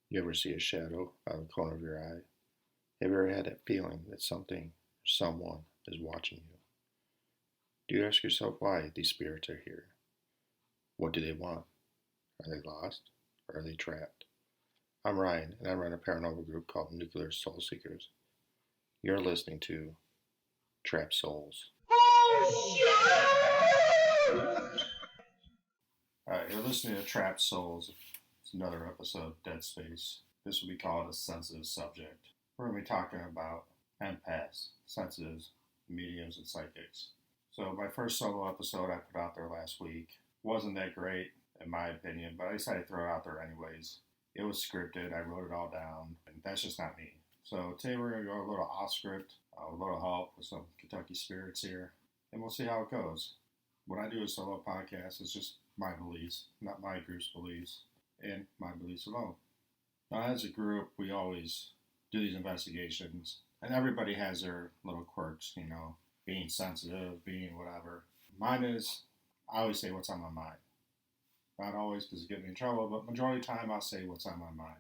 You ever see a shadow out of the corner of your eye? Have you ever had that feeling that something or someone is watching you? Do you ask yourself why these spirits are here? What do they want? Are they lost? Or are they trapped? I'm Ryan, and I run a paranormal group called Nuclear Soul Seekers. You're listening to Trapped Souls. Alright, you're listening to Trapped Souls. It's another episode of Deadspace. This will be called a sensitive subject. We're going to be talking about empaths, sensitives, mediums, and psychics. So my first solo episode I put out there last week wasn't that great, in my opinion, but I decided to throw it out there anyways. It was scripted, I wrote it all down, and that's just not me. So today we're going to go a little off script, a little help with some Kentucky spirits here, and we'll see how it goes. When I do a solo podcast, it's just my beliefs, not my group's beliefs, and my beliefs alone. Now, as a group, we always do these investigations, and everybody has their little quirks, being sensitive, being whatever. Mine is, I always say what's on my mind. Not always because it gets me in trouble, but majority of the time I'll say what's on my mind.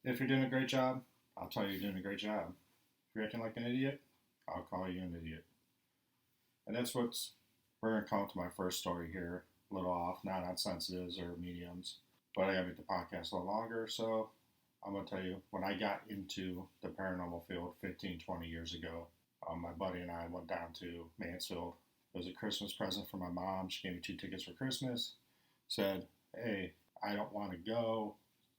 If you're doing a great job, I'll tell you you're doing a great job. If you're acting like an idiot, I'll call you an idiot. And that's we're going to come to my first story here, a little off, not on sensitives or mediums, but I got to make the podcast a little longer, so I'm going to tell you, when I got into the paranormal field 15, 20 years ago, my buddy and I went down to Mansfield. It was a Christmas present for my mom. She gave me 2 tickets for Christmas, said, hey, I don't want to go,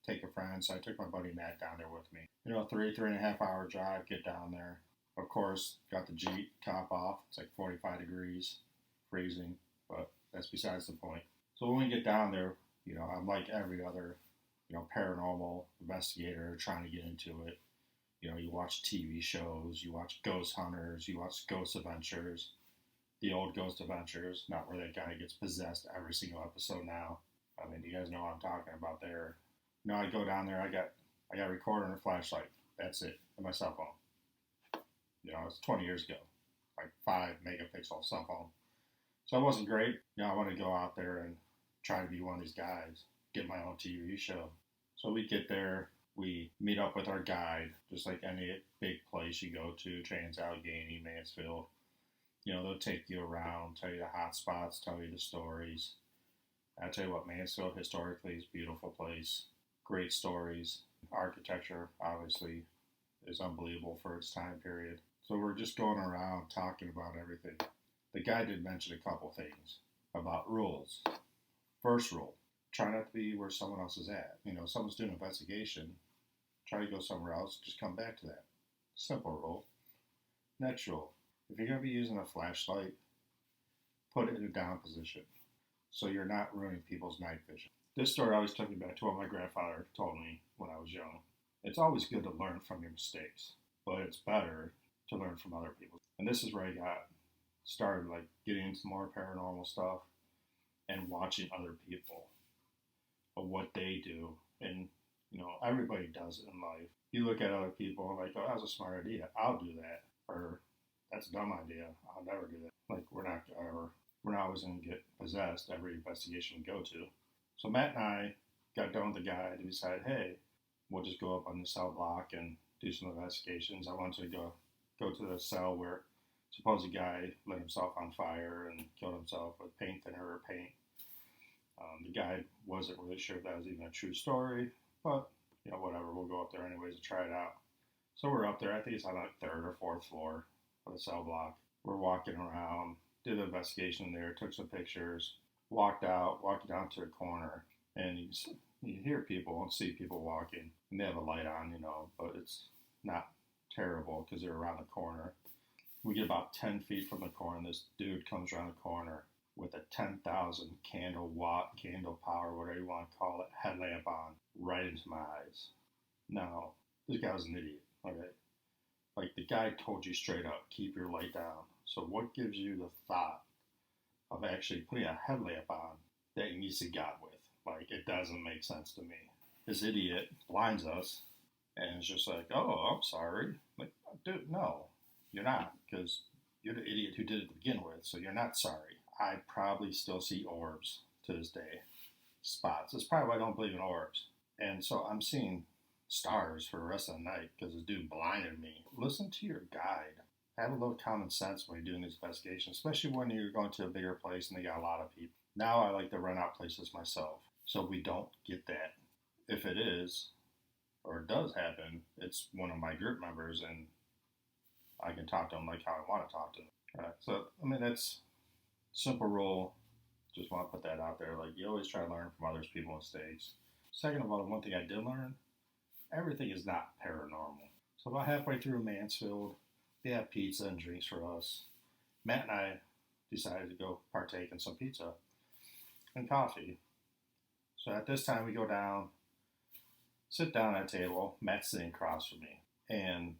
take a friend, so I took my buddy Matt down there with me. 3.5 hour drive, get down there. Of course, got the Jeep top off. It's like 45 degrees, freezing, but that's besides the point. So when we get down there, I'm like every other, paranormal investigator trying to get into it. You watch TV shows, you watch Ghost Hunters, you watch Ghost Adventures, the old Ghost Adventures, not where that guy gets possessed every single episode now. I mean, you guys know what I'm talking about there. I go down there, I got a recorder and a flashlight. That's it, and my cell phone. It's 20 years ago, like 5 megapixel cell phone. So it wasn't great. I want to go out there and try to be one of these guys, get my own TV show. So we get there, we meet up with our guide, just like any big place you go to, Trans-Allegheny, Mansfield. They'll take you around, tell you the hot spots, tell you the stories. I'll tell you what, Mansfield historically is a beautiful place. Great stories. Architecture, obviously, is unbelievable for its time period. So we're just going around talking about everything. The guy did mention a couple things about rules. First rule, try not to be where someone else is at. Someone's doing an investigation, try to go somewhere else, just come back to that. Simple rule. Next rule, if you're going to be using a flashlight, put it in a down position so you're not ruining people's night vision. This story always took me back to what my grandfather told me when I was young. It's always good to learn from your mistakes, but it's better to learn from other people. And this is where I got started, like getting into more paranormal stuff and watching other people of what they do. And, everybody does it in life. You look at other people and like, oh, that was a smart idea. I'll do that. Or that's a dumb idea. I'll never do that. Like, we're not always going to get possessed every investigation we go to. So Matt and I got done with the guide and decided, hey, we'll just go up on the cell block and do some investigations. I wanted to go to the cell where supposed guy lit himself on fire and killed himself with paint thinner or paint. The guy wasn't really sure if that was even a true story, but whatever, we'll go up there anyways to try it out. So we're up there, I think it's on the 3rd or 4th floor of the cell block. We're walking around, did the investigation there, took some pictures, walked down to a corner, and you hear people and see people walking, and they have a light on, but it's not terrible because they're around the corner. We get about 10 feet from the corner, and this dude comes around the corner with a 10,000 watt, candle power, whatever you want to call it, headlamp on, right into my eyes. Now, this guy was an idiot, okay? Like, the guy told you straight up, keep your light down. So what gives you the thought of actually putting a headlamp on that you need to see God with? Like, it doesn't make sense to me. This idiot blinds us, and it's just like, oh, I'm sorry. Like, dude, no, you're not, because you're the idiot who did it to begin with, so you're not sorry. I probably still see orbs to this day. Spots. That's probably why I don't believe in orbs. And so I'm seeing stars for the rest of the night because this dude blinded me. Listen to your guide. Have a little common sense when you're doing these investigations, especially when you're going to a bigger place and they got a lot of people. Now I like to rent out places myself, so we don't get that. If it is, or it does happen, it's one of my group members, and I can talk to them like how I want to talk to them. Right. So, I mean, that's simple rule. Just want to put that out there. Like, you always try to learn from others people's mistakes. Second of all, one thing I did learn, everything is not paranormal. So about halfway through Mansfield, they have pizza and drinks for us. Matt and I decided to go partake in some pizza and coffee. So at this time, we go down, sit down at a table. Matt's sitting across from me. And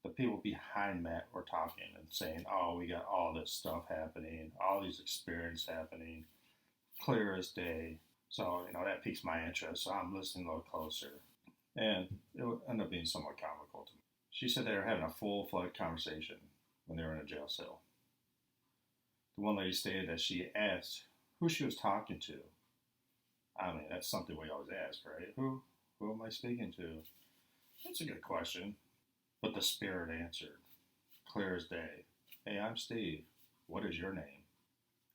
the people behind Matt were talking and saying, oh, we got all this stuff happening, all these experiences happening, clear as day. So, that piques my interest. So I'm listening a little closer. And it would end up being somewhat comical to me. She said they were having a full-fledged conversation when they were in a jail cell. The one lady stated that she asked who she was talking to. I mean, that's something we always ask, right? Who am I speaking to? That's a good question. But the spirit answered, clear as day. Hey, I'm Steve. What is your name?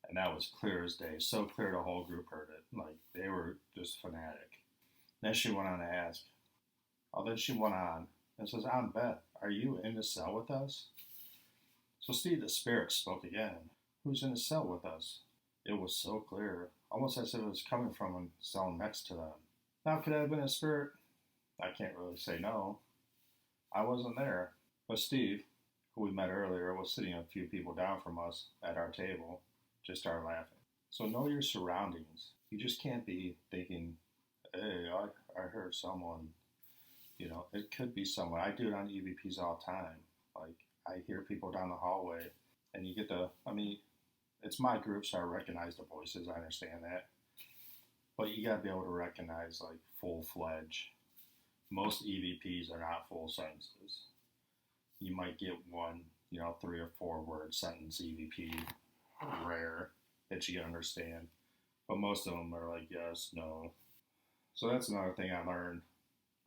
And that was clear as day. So clear the whole group heard it. Like, they were just fanatic. Then she went on to ask. Then she went on and says, I'm Beth. Are you in the cell with us? So Steve, the spirit, spoke again. Who's in the cell with us? It was so clear. Almost as if it was coming from a cell next to them. Now, could I have been a spirit? I can't really say no. I wasn't there. But Steve, who we met earlier, was sitting a few people down from us at our table, just started laughing. So know your surroundings. You just can't be thinking, hey, I heard someone. It could be someone. I do it on EVPs all the time. Like, I hear people down the hallway, and you get it's my group, so I recognize the voices. I understand that. But you got to be able to recognize, like, full-fledged. Most EVPs are not full sentences. You might get one, 3 or 4 word sentence EVP, rare, that you can understand. But most of them are like, yes, no. So that's another thing I learned.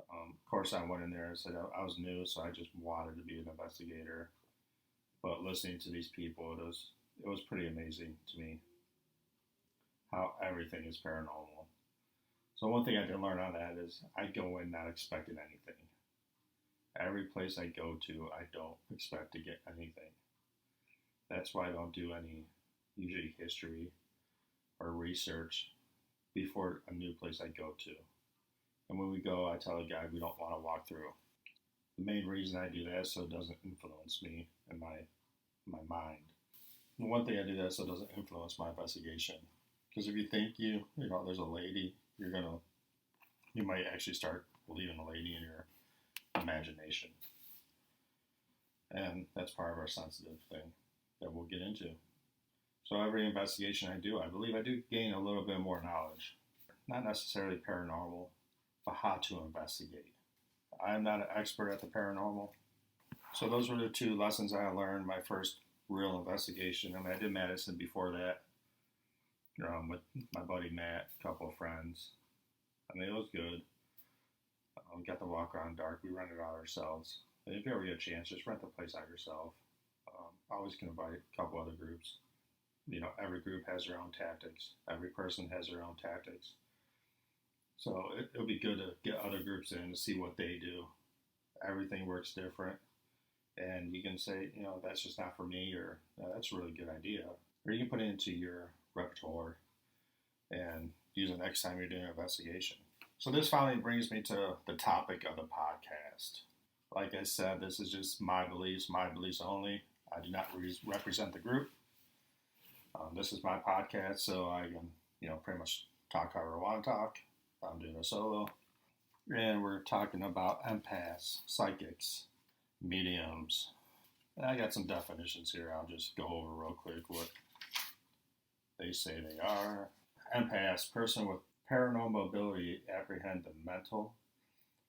Of course, I went in there and said I was new, so I just wanted to be an investigator. But listening to these people, it was pretty amazing to me how everything is paranormal. So one thing I did learn on that is I go in not expecting anything. Every place I go to, I don't expect to get anything. That's why I don't do any, usually, history or research before a new place I go to. And when we go, I tell the guy we don't want to walk through. The main reason I do that is so it doesn't influence me and my mind. And one thing I do that so it doesn't influence my investigation. Because if you think there's a lady, you might actually start believing the lady in your imagination. And that's part of our sensitive thing that we'll get into. So every investigation I do, I believe I do gain a little bit more knowledge. Not necessarily paranormal, but how to investigate. I'm not an expert at the paranormal. So those were the 2 lessons I learned my first real investigation. I did Madison before that. With my buddy Matt, a couple of friends. It was good. We got to walk around dark. We rented out ourselves. And if you ever get a chance, just rent the place out yourself. I always can invite a couple other groups. Every group has their own tactics. Every person has their own tactics. So it'll be good to get other groups in to see what they do. Everything works different. And you can say, that's just not for me, or that's a really good idea. Or you can put it into your repertoire and use it next time you're doing an investigation. So this finally brings me to the topic of the podcast. Like I said, this is just my beliefs only. I do not represent the group. This is my podcast, so I can, pretty much talk however I want to talk. I'm doing a solo. And we're talking about empaths, psychics, mediums. And I got some definitions here. I'll just go over real quick what they say they are. Empaths, person with paranormal ability to apprehend the mental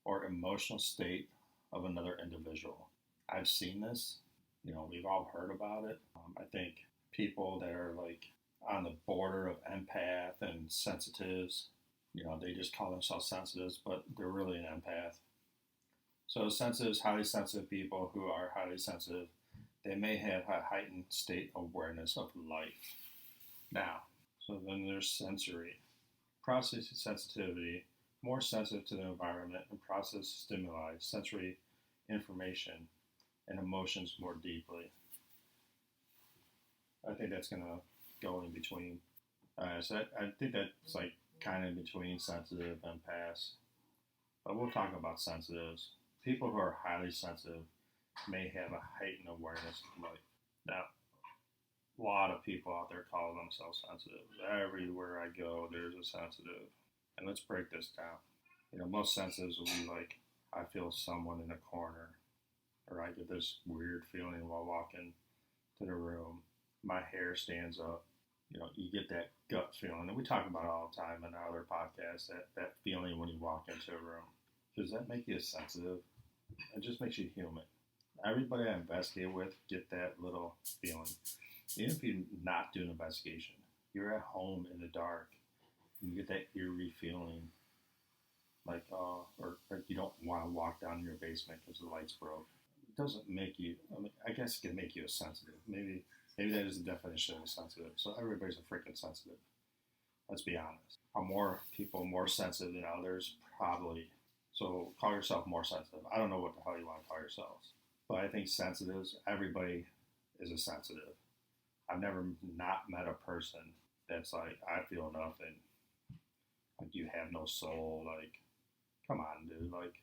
or emotional state of another individual. I've seen this. We've all heard about it. I think people that are like on the border of empath and sensitives, they just call themselves sensitives, but they're really an empath. So sensitives, highly sensitive people who are highly sensitive, they may have a heightened state awareness of life. Now, so then there's sensory. Processing sensitivity, more sensitive to the environment and process stimuli, sensory information, and emotions more deeply. I think that's going to go in between. So I think that's like kind of in between sensitive and empaths. But we'll talk about sensitives. People who are highly sensitive may have a heightened awareness of life. Now, a lot of people out there call themselves sensitive. Everywhere I go, there's a sensitive. And let's break this down. Most sensitives will be like, I feel someone in a corner, or I get this weird feeling while walking to the room. My hair stands up. You get that gut feeling. And we talk about it all the time in other podcasts, that feeling when you walk into a room. Does that make you sensitive? It just makes you human. Everybody I investigate with get that little feeling. Even if you're not doing an investigation, you're at home in the dark, and you get that eerie feeling, like, or like you don't want to walk down your basement because the lights broke. It doesn't make you. I guess it can make you a sensitive. Maybe that is the definition of a sensitive. So everybody's a freaking sensitive. Let's be honest. Are more people more sensitive than others? Probably. So call yourself more sensitive. I don't know what the hell you want to call yourselves, but I think sensitives. Everybody is a sensitive. I've never not met a person that's like, I feel nothing. Like, you have no soul. Like, come on, dude. Like,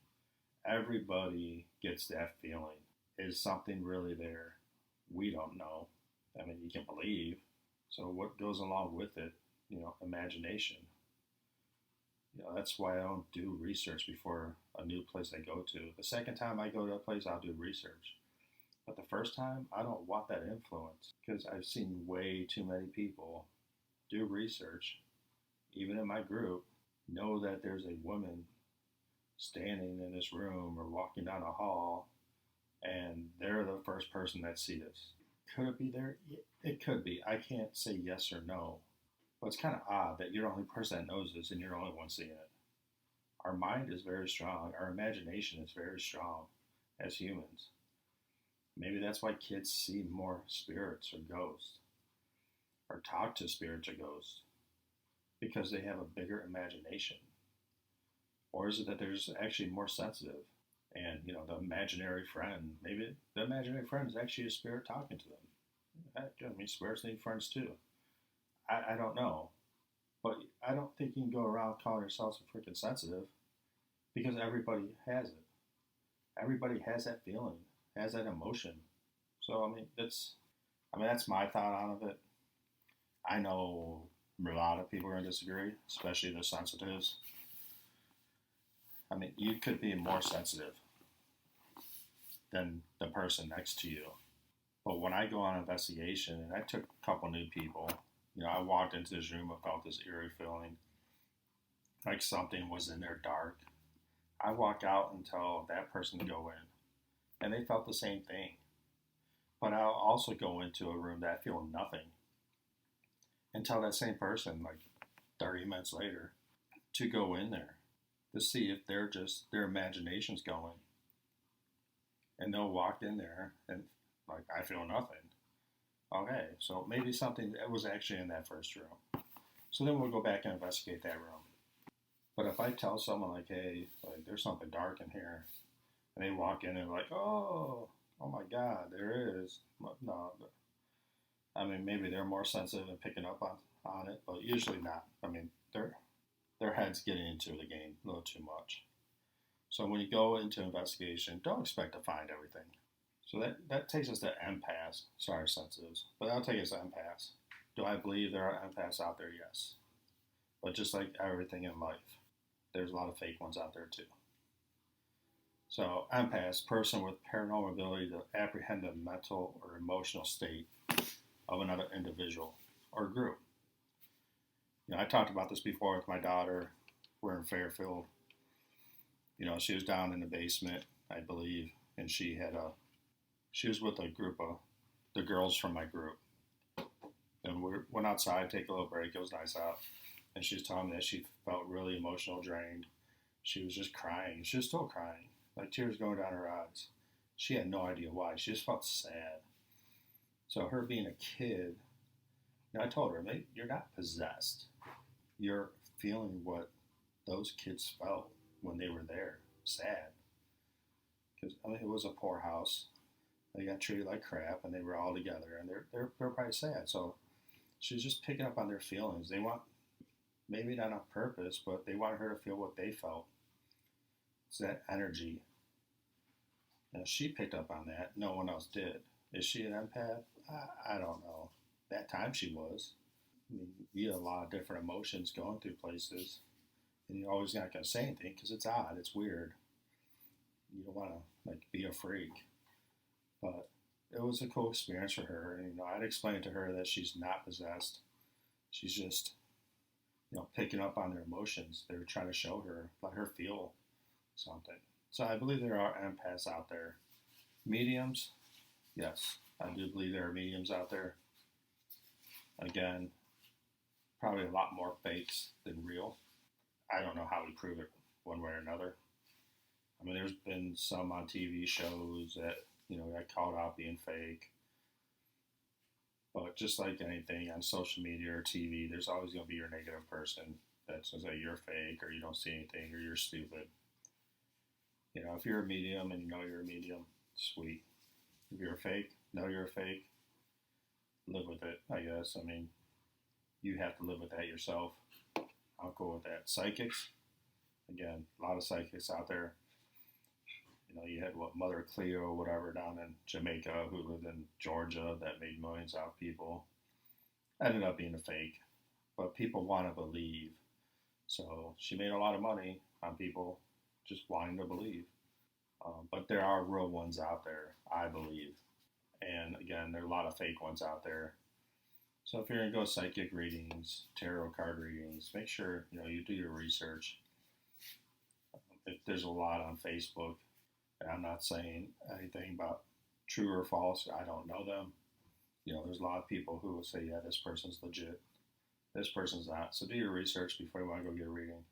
everybody gets that feeling. Is something really there? We don't know. I mean, you can believe. So what goes along with it? Imagination. That's why I don't do research before a new place I go to. The second time I go to a place, I'll do research. But the first time, I don't want that influence because I've seen way too many people do research, even in my group, know that there's a woman standing in this room or walking down a hall, and they're the first person that sees this. Could it be there? It could be. I can't say yes or no. But it's kind of odd that you're the only person that knows this and you're the only one seeing it. Our mind is very strong. Our imagination is very strong as humans. Maybe that's why kids see more spirits or ghosts, or talk to spirits or ghosts, because they have a bigger imagination. Or is it that they're just actually more sensitive? And, the imaginary friend, maybe the imaginary friend is actually a spirit talking to them. Spirits need friends too. I don't know. But I don't think you can go around calling yourself a freaking sensitive, because everybody has it. Everybody has that feeling, has that emotion. So, that's my thought on it. I know a lot of people are going to disagree, especially the sensitives. You could be more sensitive than the person next to you. But when I go on investigation, and I took a couple new people, I walked into this room and felt this eerie feeling, like something was in there dark. I walk out and tell that person to go in, and they felt the same thing. But I'll also go into a room that I feel nothing, and tell that same person, like 30 minutes later, to go in there to see if their imagination's going. And they'll walk in there and, like, I feel nothing. Okay, so maybe something that was actually in that first room. So then we'll go back and investigate that room. But if I tell someone, like, hey, like, there's something dark in here, and they walk in and like, oh my God, there is. No, maybe they're more sensitive and picking up on it, but usually not. Their head's getting into the game a little too much. So when you go into investigation, don't expect to find everything. So that takes us to empaths. Sorry, sensitives. But that'll take us to empaths. Do I believe there are empaths out there? Yes. But just like everything in life, there's a lot of fake ones out there too. So empaths, person with paranormal ability to apprehend the mental or emotional state of another individual or group. I talked about this before with my daughter. We're in Fairfield. She was down in the basement, I believe, and she was with a group of the girls from my group. And we went outside, take a little break. It was nice out. And she was telling me that she felt really emotional drained. She was just crying. She was still crying. like tears going down her eyes. She had no idea why. She just felt sad. So her being a kid, I told her, mate, you're not possessed. You're feeling what those kids felt when they were there, sad. Because it was a poor house. They got treated like crap, and they were all together, and they're probably sad. So she was just picking up on their feelings. They want, maybe not on purpose, but they wanted her to feel what they felt. It's that energy. And she picked up on that. No one else did. Is she an empath? I don't know. That time she was. I mean, you have a lot of different emotions going through places, and you're always not going to say anything because it's odd, it's weird. You don't want to be a freak, but it was a cool experience for her. And I'd explained to her that she's not possessed. She's just picking up on their emotions. They were trying to show her, let her feel something. So I believe there are empaths out there. Mediums, yes, I do believe there are mediums out there. Again, probably a lot more fakes than real. I don't know how we prove it one way or another. I mean, there's been some on TV shows that, got called out being fake. But just like anything on social media or TV, there's always going to be your negative person that says that you're fake or you don't see anything or you're stupid. If you're a medium and you know you're a medium, sweet. If you're a fake, know you're a fake, live with it, I guess. I mean, you have to live with that yourself. I'm cool with that. Psychics, again, a lot of psychics out there. You had Mother Cleo or whatever down in Jamaica who lived in Georgia that made millions out of people. Ended up being a fake, but people want to believe. So she made a lot of money on people just wanting to believe. But there are real ones out there, I believe. And again, there are a lot of fake ones out there. So if you're going to go psychic readings, tarot card readings, make sure you do your research. If there's a lot on Facebook, and I'm not saying anything about true or false, I don't know them. There's a lot of people who will say, yeah, this person's legit, this person's not. So do your research before you want to go get a reading.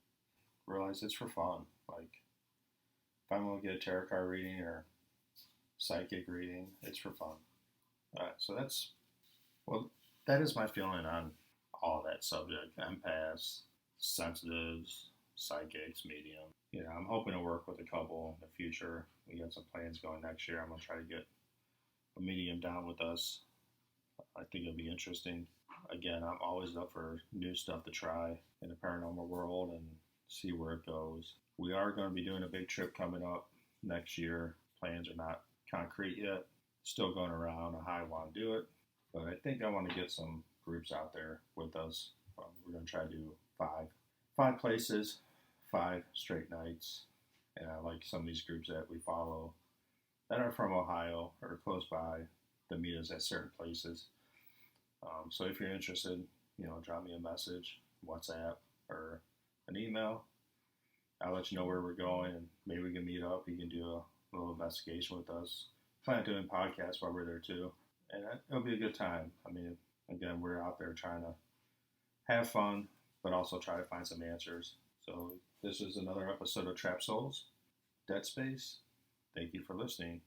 Realize it's for fun. Like, if I'm going to get a tarot card reading or psychic reading, it's for fun. All right, so that is my feeling on all that subject. Empaths, sensitives, psychics, medium. I'm hoping to work with a couple in the future. We got some plans going next year. I'm going to try to get a medium down with us. I think it'll be interesting. Again, I'm always up for new stuff to try in the paranormal world and see where it goes. We are going to be doing a big trip coming up next year. Plans are not concrete yet. Still going around on how I want to do it. But I think I want to get some groups out there with us. We're going to try to do five places, 5 straight nights. And I like some of these groups that we follow that are from Ohio or close by to meet us at certain places. So if you're interested, drop me a message, WhatsApp, or an email. I'll let you know where we're going, and maybe we can meet up. You can do a little investigation with us. Plan on doing podcasts while we're there too. And it'll be a good time. I mean, again, we're out there trying to have fun, but also try to find some answers. So this is another episode of Trap Souls, Deadspace. Thank you for listening.